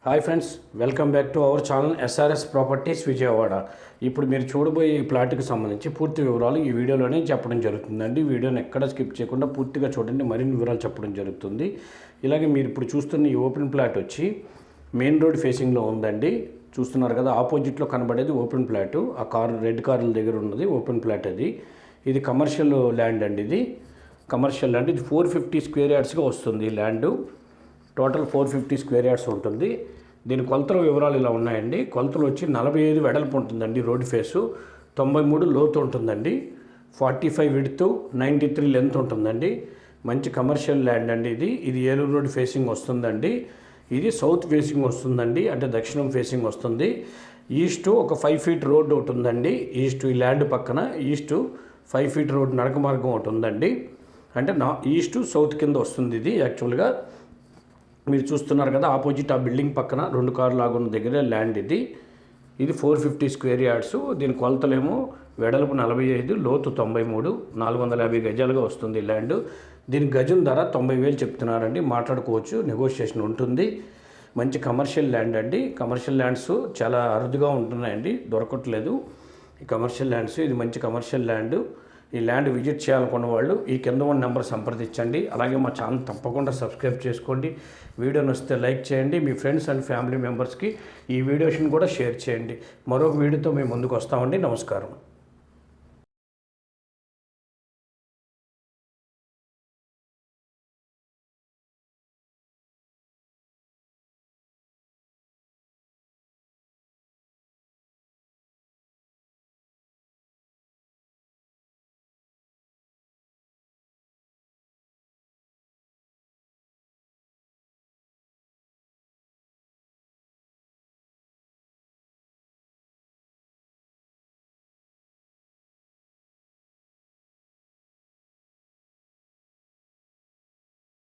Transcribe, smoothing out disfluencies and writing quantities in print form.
Hi friends, welcome back to our channel SRS properties Vijayawada. ఇప్పుడు మీరు చూడబోయే ఈ ప్లాట్కి సంబంధించి పూర్తి వివరాలు ఈ వీడియోలోనే చెప్పడం జరుగుతుందండి. వీడియోని ఎక్కడ స్కిప్ చేయకుండా పూర్తిగా చూడండి, మరిన్ని వివరాలు చెప్పడం జరుగుతుంది. ఇలాగే మీరు ఇప్పుడు చూస్తున్న ఈ ఓపెన్ ప్లాట్ వచ్చి మెయిన్ రోడ్ ఫేసింగ్లో ఉందండి. చూస్తున్నారు కదా, ఆపోజిట్లో కనబడేది ఓపెన్ ప్లాట్. ఆ కారు రెడ్ కార్ల దగ్గర ఉన్నది ఓపెన్ ప్లాట్. ఇది కమర్షియల్ ల్యాండ్ అండి. ఇది కమర్షియల్ ల్యాండ్. ఇది 450 స్క్వేర్ యార్డ్స్గా వస్తుంది ఈ ల్యాండ్. టోటల్ 450 స్క్వేర్ యార్డ్స్ ఉంటుంది. దీని కొలతల వివరాలు ఇలా ఉన్నాయండి. కొలతలు వచ్చి 45 వెడల్పు ఉంటుందండి రోడ్ ఫేసు, 93 లోతు ఉంటుందండి, 45 విడ్త్, 93 లెంత్ ఉంటుందండి. మంచి కమర్షియల్ ల్యాండ్ అండి. ఇది ఏలూరు రోడ్ ఫేసింగ్ వస్తుందండి. ఇది సౌత్ ఫేసింగ్ వస్తుందండి, అంటే దక్షిణం ఫేసింగ్ వస్తుంది. ఈస్ట్ ఒక 5 ఫీట్ రోడ్డు ఒకటి ఉందండి. ఈస్ట్ ఈ ల్యాండ్ పక్కన ఈస్ట్ 5 ఫీట్ రోడ్ నడక మార్గం ఒకటి ఉందండి. అంటే ఈస్ట్ సౌత్ కింద వస్తుంది. ఇది యాక్చువల్గా మీరు చూస్తున్నారు కదా, ఆపోజిట్ ఆ బిల్డింగ్ పక్కన 2 కార్లు లాగున్న దగ్గర ల్యాండ్. ఇది 450 స్క్వేర్ యార్డ్స్. దీని కొలతలేమో వెడల్పు 45, లోతు 93, 450 గజాలుగా వస్తుంది ల్యాండ్. దీని గజం ధర 90,000 చెప్తున్నారండి. మాట్లాడుకోవచ్చు, నెగోషియేషన్ ఉంటుంది. మంచి కమర్షియల్ ల్యాండ్ అండి. కమర్షియల్ ల్యాండ్స్ చాలా అరుదుగా ఉంటున్నాయండి, దొరకట్లేదు ఈ కమర్షియల్ ల్యాండ్స్. ఇది మంచి కమర్షియల్ ల్యాండ్. ఈ ల్యాండ్ విజిట్ చేయాలనుకున్న వాళ్ళు ఈ కింద ఉన్న నెంబర్ సంప్రదించండి. అలాగే మా ఛానల్ తప్పకుండా సబ్స్క్రైబ్ చేసుకోండి. వీడియో నచ్చితే లైక్ చేయండి. మీ ఫ్రెండ్స్ అండ్ ఫ్యామిలీ మెంబర్స్కి ఈ వీడియోస్ని కూడా షేర్ చేయండి. మరొక వీడియోతో మేము ముందుకు వస్తామండి. నమస్కారం.